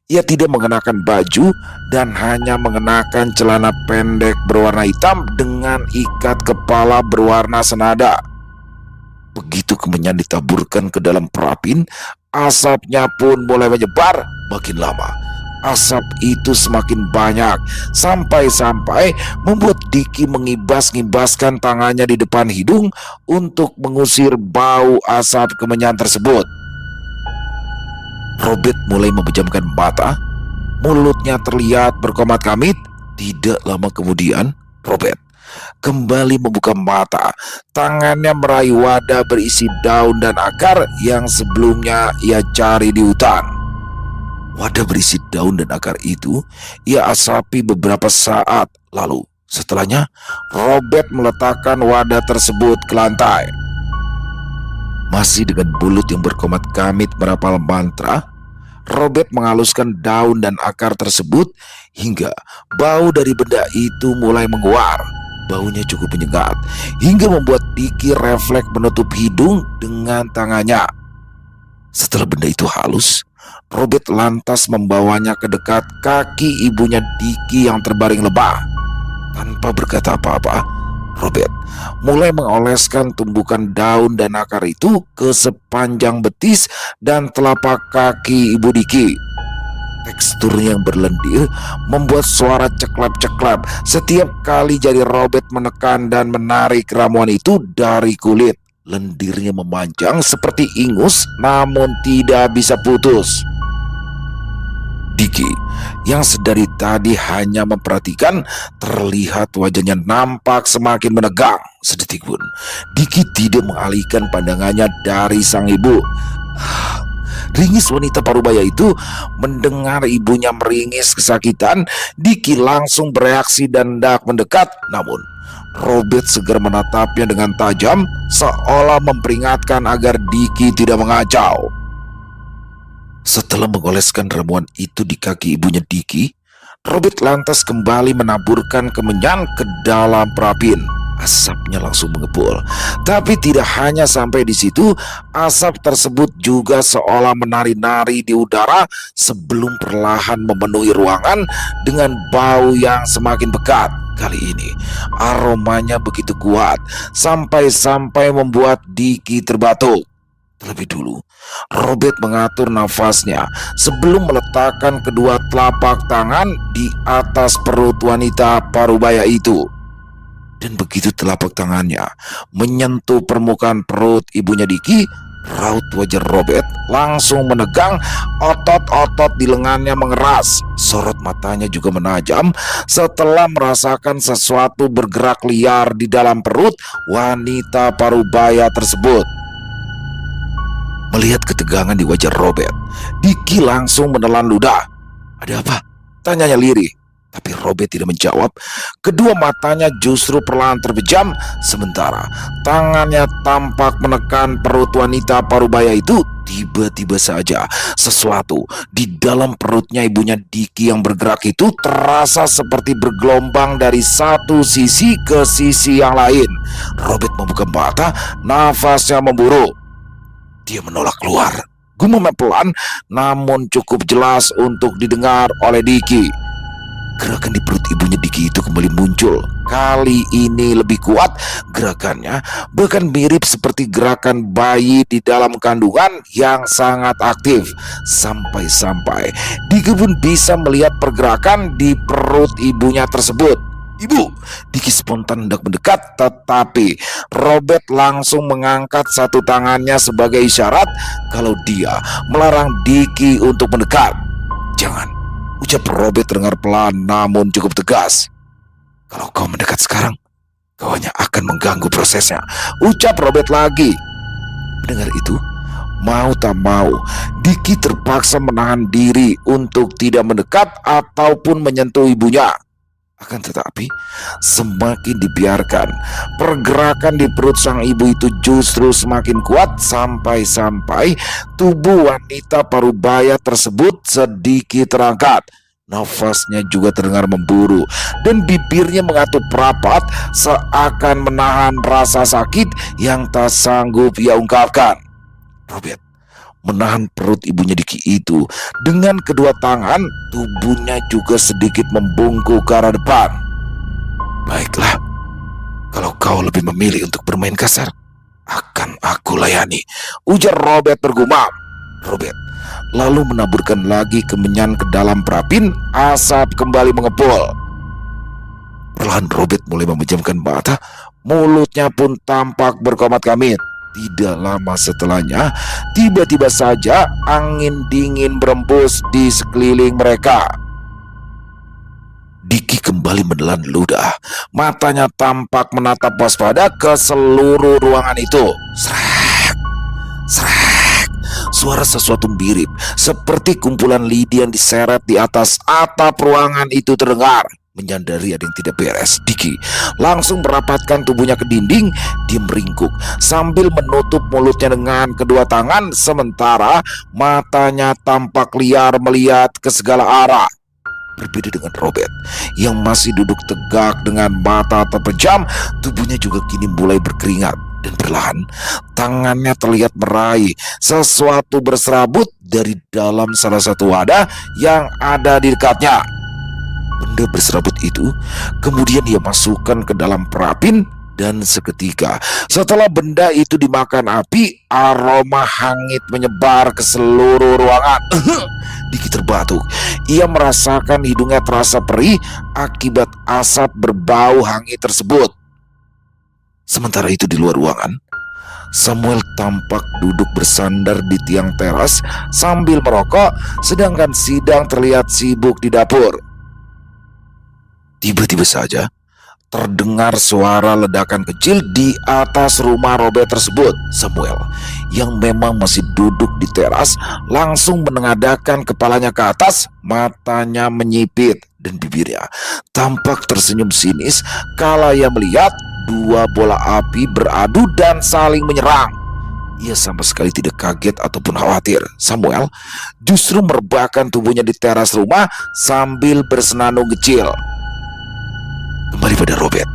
Ia tidak mengenakan baju dan hanya mengenakan celana pendek berwarna hitam dengan ikat kepala berwarna senada. Begitu kemenyan ditaburkan ke dalam perapin, asapnya pun mulai menyebar makin lama. Asap itu semakin banyak sampai-sampai membuat Diki mengibas-ngibaskan tangannya di depan hidung untuk mengusir bau asap kemenyan tersebut. Robert mulai memejamkan mata, mulutnya terlihat berkomat-kamit. Tidak lama kemudian, Robert kembali membuka mata. Tangannya meraih wadah berisi daun dan akar yang sebelumnya ia cari di hutan. Wadah berisi daun dan akar itu ia asapi beberapa saat, lalu setelahnya Robert meletakkan wadah tersebut ke lantai. Masih dengan mulut yang berkomat-kamit merapal mantra, Robert menghaluskan daun dan akar tersebut hingga bau dari benda itu mulai menguar. Baunya cukup menyengat hingga membuat Diki refleks menutup hidung dengan tangannya. Setelah benda itu halus, Robert lantas membawanya ke dekat kaki ibunya Diki yang terbaring lebah. Tanpa berkata apa-apa, Robert mulai mengoleskan tumbukan daun dan akar itu ke sepanjang betis dan telapak kaki ibu Diki. Teksturnya yang berlendir membuat suara ceklap-ceklap setiap kali jari Robert menekan dan menarik ramuan itu dari kulit. Lendirnya memanjang seperti ingus namun tidak bisa putus. Diki yang sedari tadi hanya memperhatikan, terlihat wajahnya nampak semakin menegang. Sedetik pun Diki tidak mengalihkan pandangannya dari sang ibu. Ringis wanita parubaya itu mendengar ibunya meringis kesakitan. Diki langsung bereaksi dan hendak mendekat, namun Robert segera menatapnya dengan tajam, seolah memperingatkan agar Diki tidak mengacau. Setelah mengoleskan ramuan itu di kaki ibunya Diki, Robert lantas kembali menaburkan kemenyan ke dalam perapin. Asapnya langsung mengepul. Tapi tidak hanya sampai di situ, asap tersebut juga seolah menari-nari di udara sebelum perlahan memenuhi ruangan dengan bau yang semakin pekat. Kali ini aromanya begitu kuat sampai-sampai membuat Diki terbatuk. Terlebih dulu, Robert mengatur nafasnya sebelum meletakkan kedua telapak tangan di atas perut wanita parubaya itu. Dan begitu telapak tangannya menyentuh permukaan perut ibunya Diki, raut wajah Robert langsung menegang, otot-otot di lengannya mengeras, sorot matanya juga menajam setelah merasakan sesuatu bergerak liar di dalam perut wanita parubaya tersebut. Melihat ketegangan di wajah Robert, Diki langsung menelan ludah. "Ada apa?" tanyanya lirih. Tapi Robert tidak menjawab. Kedua matanya justru perlahan terbejam, sementara tangannya tampak menekan perut wanita parubaya itu. Tiba-tiba saja sesuatu di dalam perutnya ibunya Diki yang bergerak itu terasa seperti bergelombang dari satu sisi ke sisi yang lain. Robert membuka mata, nafasnya memburu. Dia menolak keluar. Gumamnya pelan namun cukup jelas untuk didengar oleh Diki. Gerakan di perut ibunya Diki itu kembali muncul. Kali ini lebih kuat gerakannya, bahkan mirip seperti gerakan bayi di dalam kandungan yang sangat aktif. Sampai-sampai Diki pun bisa melihat pergerakan di perut ibunya tersebut. "Ibu!" Diki spontan hendak mendekat, tetapi Robert langsung mengangkat satu tangannya sebagai isyarat kalau dia melarang Diki untuk mendekat. "Jangan," ucap Robert terdengar pelan namun cukup tegas. "Kalau kau mendekat sekarang, kau hanya akan mengganggu prosesnya," ucap Robert lagi. Mendengar itu, mau tak mau, Diki terpaksa menahan diri untuk tidak mendekat ataupun menyentuh ibunya. Akan tetapi, semakin dibiarkan, pergerakan di perut sang ibu itu justru semakin kuat sampai-sampai tubuh wanita parubaya tersebut sedikit terangkat. Nafasnya juga terdengar memburu dan bibirnya mengatup rapat seakan menahan rasa sakit yang tak sanggup ia ungkapkan. Robert menahan perut ibunya Diki itu dengan kedua tangan, tubuhnya juga sedikit membungkuk ke arah depan. "Baiklah, kalau kau lebih memilih untuk bermain kasar, akan aku layani," ujar Robert bergumam. Robert lalu menaburkan lagi kemenyan ke dalam perapin. Asap kembali mengepul. Perlahan Robert mulai memejamkan mata, mulutnya pun tampak berkomat-kamit. Tidak lama setelahnya, tiba-tiba saja angin dingin berembus di sekeliling mereka. Diki kembali menelan ludah. Matanya tampak menatap waspada ke seluruh ruangan itu. Srek, srek. Suara sesuatu mirip seperti kumpulan lidi yang diseret di atas atap ruangan itu terdengar. Menyadari ada yang tidak beres, Diki langsung merapatkan tubuhnya ke dinding. Dia meringkuk sambil menutup mulutnya dengan kedua tangan, sementara matanya tampak liar melihat ke segala arah. Berbeda dengan Robert yang masih duduk tegak dengan mata terpejam, tubuhnya juga kini mulai berkeringat dan perlahan tangannya terlihat meraih sesuatu berserabut dari dalam salah satu wadah yang ada di dekatnya. Benda berserabut itu kemudian ia masukkan ke dalam perapin, dan seketika setelah benda itu dimakan api, aroma hangit menyebar ke seluruh ruangan. Diki terbatuk. Ia merasakan hidungnya terasa perih akibat asap berbau hangit tersebut. Sementara itu di luar ruangan, Samuel tampak duduk bersandar di tiang teras sambil merokok, sedangkan Sidang terlihat sibuk di dapur. Tiba-tiba saja terdengar suara ledakan kecil di atas rumah Robert tersebut. Samuel yang memang masih duduk di teras langsung menengadahkan kepalanya ke atas, matanya menyipit dan bibirnya tampak tersenyum sinis kala ia melihat dua bola api beradu dan saling menyerang. Ia sama sekali tidak kaget ataupun khawatir. Samuel justru merebahkan tubuhnya di teras rumah sambil bersenandung kecil. Kembali pada Robert.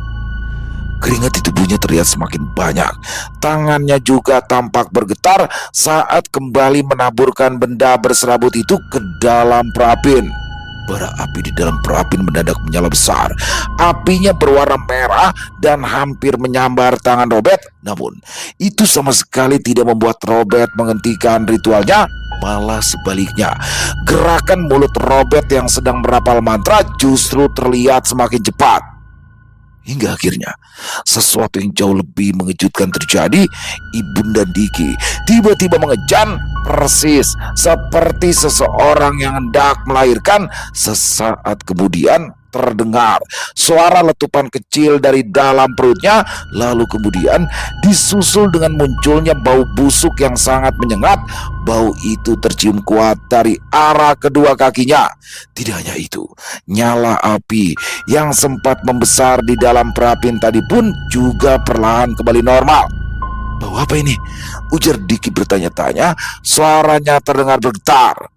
Keringat di tubuhnya terlihat semakin banyak. Tangannya juga tampak bergetar saat kembali menaburkan benda berserabut itu ke dalam perapin. Bara api di dalam perapin mendadak menyala besar. Apinya berwarna merah dan hampir menyambar tangan Robert. Namun, itu sama sekali tidak membuat Robert menghentikan ritualnya. Malah sebaliknya, gerakan mulut Robert yang sedang merapal mantra justru terlihat semakin cepat. Hingga akhirnya sesuatu yang jauh lebih mengejutkan terjadi. Ibunda Diki tiba-tiba mengejan persis seperti seseorang yang hendak melahirkan. Sesaat kemudian terdengar suara letupan kecil dari dalam perutnya, lalu kemudian disusul dengan munculnya bau busuk yang sangat menyengat. Bau itu tercium kuat dari arah kedua kakinya. Tidak hanya itu, nyala api yang sempat membesar di dalam perapin tadi pun juga perlahan kembali normal. Bau apa ini? Ujar Diki bertanya-tanya. Suaranya terdengar bergetar.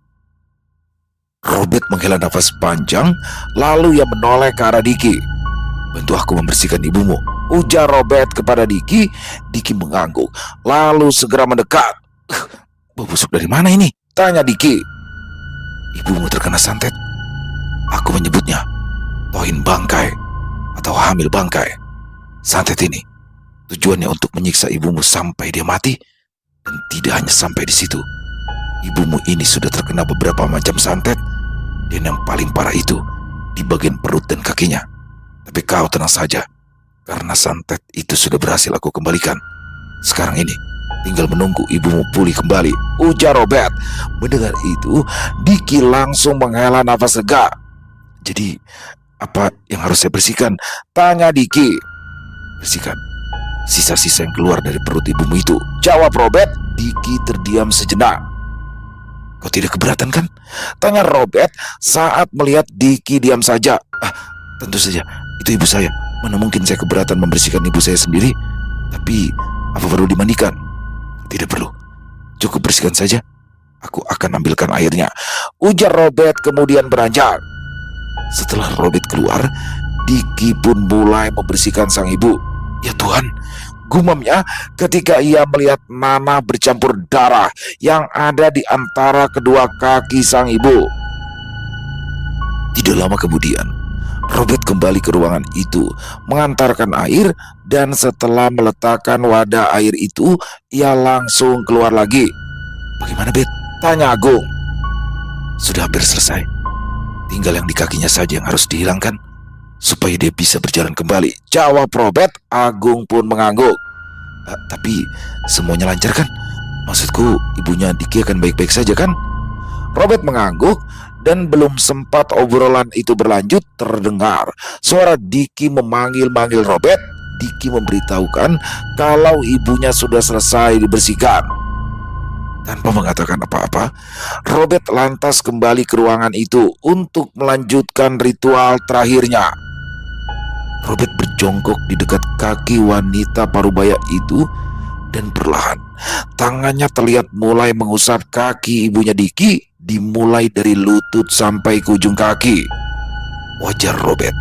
Robert menghela nafas panjang, lalu ia menoleh ke arah Diki. "Bantu aku membersihkan ibumu," ujar Robert kepada Diki. Diki mengangguk, lalu segera mendekat. "Bau busuk dari mana ini?" tanya Diki. "Ibumu terkena santet. Aku menyebutnya poin bangkai atau hamil bangkai. Santet ini tujuannya untuk menyiksa ibumu sampai dia mati. Dan tidak hanya sampai di situ. Ibumu ini sudah terkena beberapa macam santet, dan yang paling parah itu di bagian perut dan kakinya. Tapi kau tenang saja, karena santet itu sudah berhasil aku kembalikan. Sekarang ini tinggal menunggu ibumu pulih kembali," ujar Robert. Mendengar itu, Diki langsung menghela nafas lega. "Jadi apa yang harus saya bersihkan?" tanya Diki. "Bersihkan sisa-sisa yang keluar dari perut ibumu itu," jawab Robert. Diki terdiam sejenak. "Kau tidak keberatan kan?" tanya Robert saat melihat Diki diam saja. Tentu saja, itu ibu saya. Mana mungkin saya keberatan membersihkan ibu saya sendiri. Tapi apa perlu dimandikan?" "Tidak perlu, cukup bersihkan saja. Aku akan ambilkan airnya," ujar Robert kemudian beranjak. Setelah Robert keluar, Diki pun mulai membersihkan sang ibu. "Ya Tuhan," gumamnya ketika ia melihat nanah bercampur darah yang ada di antara kedua kaki sang ibu. Tidak lama kemudian, Robert kembali ke ruangan itu, mengantarkan air, dan setelah meletakkan wadah air itu, ia langsung keluar lagi. "Bagaimana, Bet?" Tanya Agung. Sudah hampir selesai. Tinggal yang di kakinya saja yang harus dihilangkan supaya dia bisa berjalan kembali, jawab Robert. Agung pun mengangguk. Tapi semuanya lancar kan? Maksudku ibunya Diki akan baik-baik saja kan? Robert mengangguk dan belum sempat obrolan itu berlanjut terdengar suara Diki memanggil-manggil Robert. Diki memberitahukan kalau ibunya sudah selesai dibersihkan. Tanpa mengatakan apa-apa, Robert lantas kembali ke ruangan itu untuk melanjutkan ritual terakhirnya. Robert berjongkok di dekat kaki wanita parubaya itu dan perlahan tangannya terlihat mulai mengusap kaki ibunya Diki, dimulai dari lutut sampai ke ujung kaki. Wajah Robert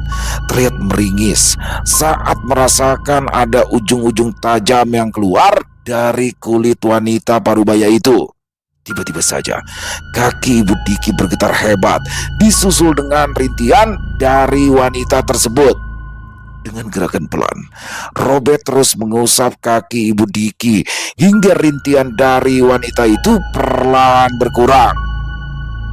terlihat meringis saat merasakan ada ujung-ujung tajam yang keluar dari kulit wanita parubaya itu. Tiba-tiba saja kaki ibu Diki bergetar hebat, disusul dengan rintihan dari wanita tersebut. Dengan gerakan pelan, Robert terus mengusap kaki ibu Diki hingga rintihan dari wanita itu perlahan berkurang.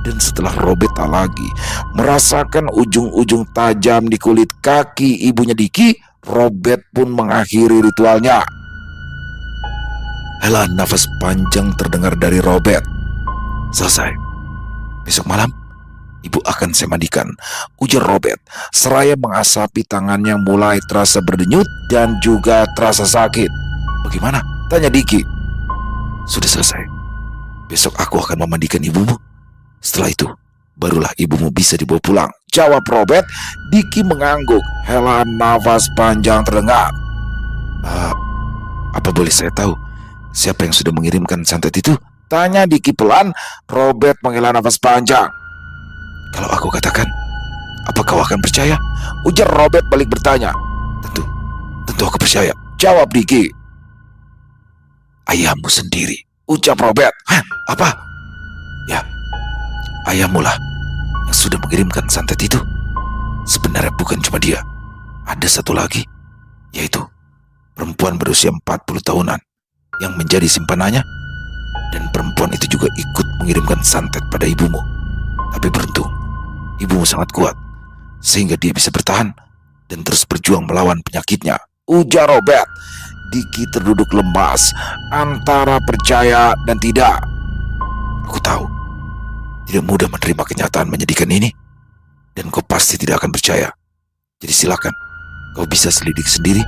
Dan setelah Robert tak lagi merasakan ujung-ujung tajam di kulit kaki ibunya Diki, Robert pun mengakhiri ritualnya. Hela nafas panjang terdengar dari Robert. Selesai. Besok malam ibu akan saya mandikan, ujar Robert seraya mengasapi tangannya yang mulai terasa berdenyut dan juga terasa sakit. Bagaimana? Tanya Diki. Sudah selesai. Besok aku akan memandikan ibumu. Setelah itu barulah ibumu bisa dibawa pulang, jawab Robert. Diki mengangguk. Hela nafas panjang terdengar. Apa boleh saya tahu siapa yang sudah mengirimkan santet itu? Tanya Diki pelan. Robert menghela nafas panjang. Kalau aku katakan, apa kau akan percaya? Ujar Robert balik bertanya. Tentu aku percaya, jawab Diki. Ayahmu sendiri, ucap Robert. Hah? Apa? Ya, ayahmu lah yang sudah mengirimkan santet itu. Sebenarnya bukan cuma dia, ada satu lagi, yaitu perempuan berusia 40 tahunan yang menjadi simpanannya. Dan perempuan itu juga ikut mengirimkan santet pada ibumu. Tapi beruntung, ibumu sangat kuat sehingga dia bisa bertahan dan terus berjuang melawan penyakitnya, ujar Robert. Diki terduduk lemas antara percaya dan tidak. Aku tahu tidak mudah menerima kenyataan menyedihkan ini, dan kau pasti tidak akan percaya. Jadi silakan, kau bisa selidik sendiri.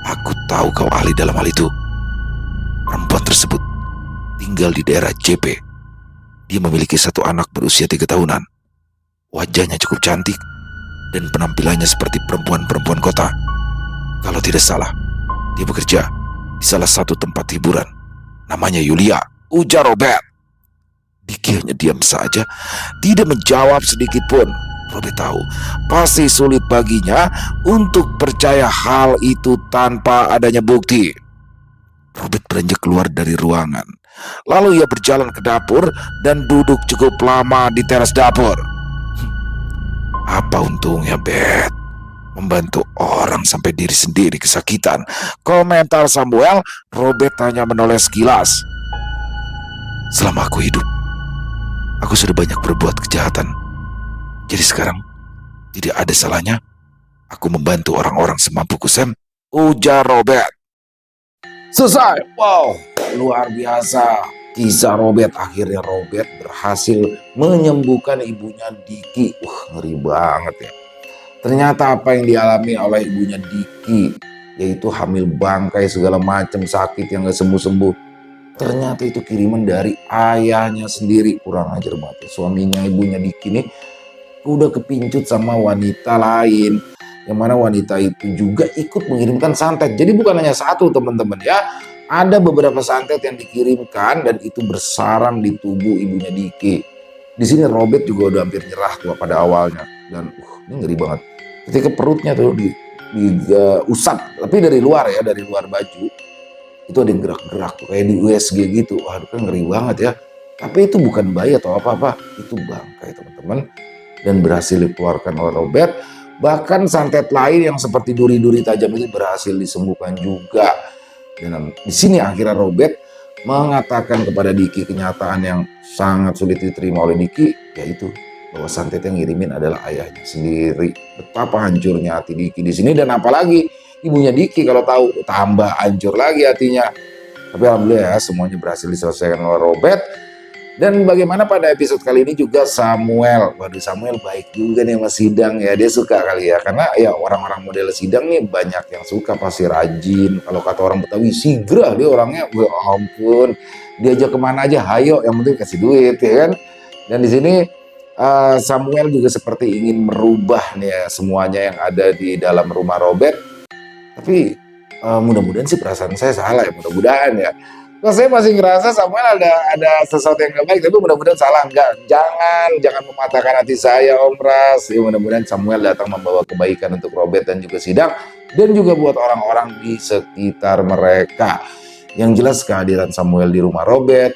Aku tahu kau ahli dalam hal itu. Perempuan tersebut tinggal di daerah JP. Dia memiliki satu anak berusia 3 tahunan. Wajahnya cukup cantik dan penampilannya seperti perempuan-perempuan kota. Kalau tidak salah, dia bekerja di salah satu tempat hiburan. Namanya Yulia, ujar Robert. Diki hanya diam saja, tidak menjawab sedikit pun. Robert tahu pasti sulit baginya untuk percaya hal itu tanpa adanya bukti. Robert beranjak keluar dari ruangan. Lalu ia berjalan ke dapur dan duduk cukup lama di teras dapur. Apa untungnya, Bet? Membantu orang sampai diri sendiri kesakitan, komentar Samuel. Robert hanya menoleh sekilas. Selama aku hidup, aku sudah banyak berbuat kejahatan. Jadi sekarang tidak ada salahnya aku membantu orang-orang semampuku, Sam, ujar Robert. Selesai. Wow, luar biasa kisah Robert. Akhirnya Robert berhasil menyembuhkan ibunya Diki. Ngeri banget ya. Ternyata apa yang dialami oleh ibunya Diki, yaitu hamil bangkai segala macam sakit yang gak sembuh-sembuh, ternyata itu kiriman dari ayahnya sendiri. Kurang ajar banget. Suaminya ibunya Diki nih udah kepincut sama wanita lain, yang mana wanita itu juga ikut mengirimkan santet. Jadi bukan hanya satu, teman-teman ya. Ada beberapa santet yang dikirimkan dan itu bersarang di tubuh ibunya Diki. Di sini Robert juga udah hampir nyerah tuh pada awalnya. Dan ini ngeri banget. Ketika perutnya tuh diusap, tapi dari luar ya, dari luar baju. Itu ada yang gerak-gerak tuh kayak di USG gitu. Wah, itu kan ngeri banget ya. Tapi itu bukan bayi atau apa-apa. Itu bangkai, teman-teman. Dan berhasil dikeluarkan oleh Robert. Bahkan santet lain yang seperti duri-duri tajam itu berhasil disembuhkan juga. Dan di sini akhirnya Robert mengatakan kepada Diki kenyataan yang sangat sulit diterima oleh Diki, yaitu bahwa santet yang ngirimin adalah ayahnya sendiri. Betapa hancurnya hati Diki di sini, dan apalagi ibunya Diki kalau tahu tambah hancur lagi hatinya. Tapi alhamdulillah ya, semuanya berhasil diselesaikan oleh Robert. Dan bagaimana pada episode kali ini juga Samuel. Waduh, Samuel baik juga nih sama Sidang ya. Dia suka kali ya. Karena ya orang-orang model Sidang nih banyak yang suka, pasti rajin. Kalau kata orang Betawi, sigra dia orangnya. Ya ampun. Diajak kemana aja, hayo. Yang penting kasih duit ya kan. Dan di sini Samuel juga seperti ingin merubah nih ya, semuanya yang ada di dalam rumah Robert. Tapi mudah-mudahan sih perasaan saya salah ya. Mudah-mudahan ya. Nah, saya masih ngerasa Samuel ada sesuatu yang gak baik, tapi mudah-mudahan salah. Enggak, jangan mematahkan hati saya, Om Ras. Ya, mudah-mudahan Samuel datang membawa kebaikan untuk Robert dan juga Sidang, dan juga buat orang-orang di sekitar mereka. Yang jelas kehadiran Samuel di rumah Robert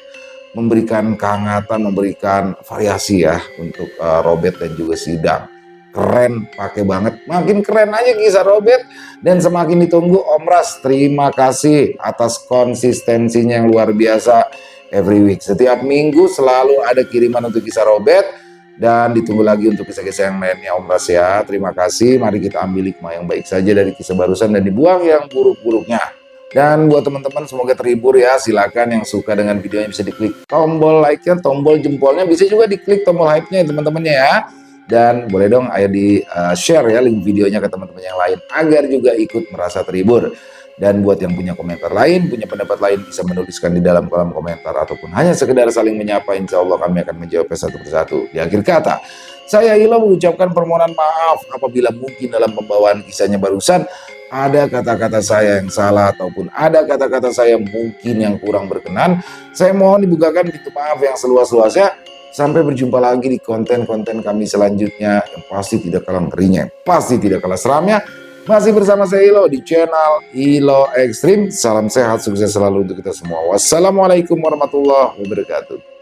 memberikan kehangatan, memberikan variasi ya untuk Robert dan juga Sidang. Keren, pakai banget. Makin keren aja kisah Robert. Dan semakin ditunggu Om Ras. Terima kasih atas konsistensinya yang luar biasa. Every week, setiap minggu selalu ada kiriman untuk kisah Robert. Dan ditunggu lagi untuk kisah-kisah yang lainnya Om Ras ya. Terima kasih. Mari kita ambil hikmah yang baik saja dari kisah barusan dan dibuang yang buruk-buruknya. Dan buat teman-teman semoga terhibur ya. Silakan yang suka dengan videonya bisa diklik tombol like-nya, tombol jempolnya, bisa juga diklik tombol hype-nya ya teman-temannya ya. Dan boleh dong ayo di share ya link videonya ke teman-teman yang lain agar juga ikut merasa terhibur. Dan buat yang punya komentar lain, punya pendapat lain, bisa menuliskan di dalam kolom komentar ataupun hanya sekedar saling menyapa. Insya Allah kami akan menjawabnya satu persatu. Di akhir kata, saya Ilo mengucapkan permohonan maaf apabila mungkin dalam pembawaan kisahnya barusan ada kata-kata saya yang salah ataupun ada kata-kata saya mungkin yang kurang berkenan. Saya mohon dibukakan pintu maaf yang seluas-luasnya. Sampai berjumpa lagi di konten-konten kami selanjutnya yang pasti tidak kalah ngerinya, pasti tidak kalah seramnya. Masih bersama saya Ilo di channel Ilo Extreme. Salam sehat, sukses selalu untuk kita semua. Wassalamualaikum warahmatullahi wabarakatuh.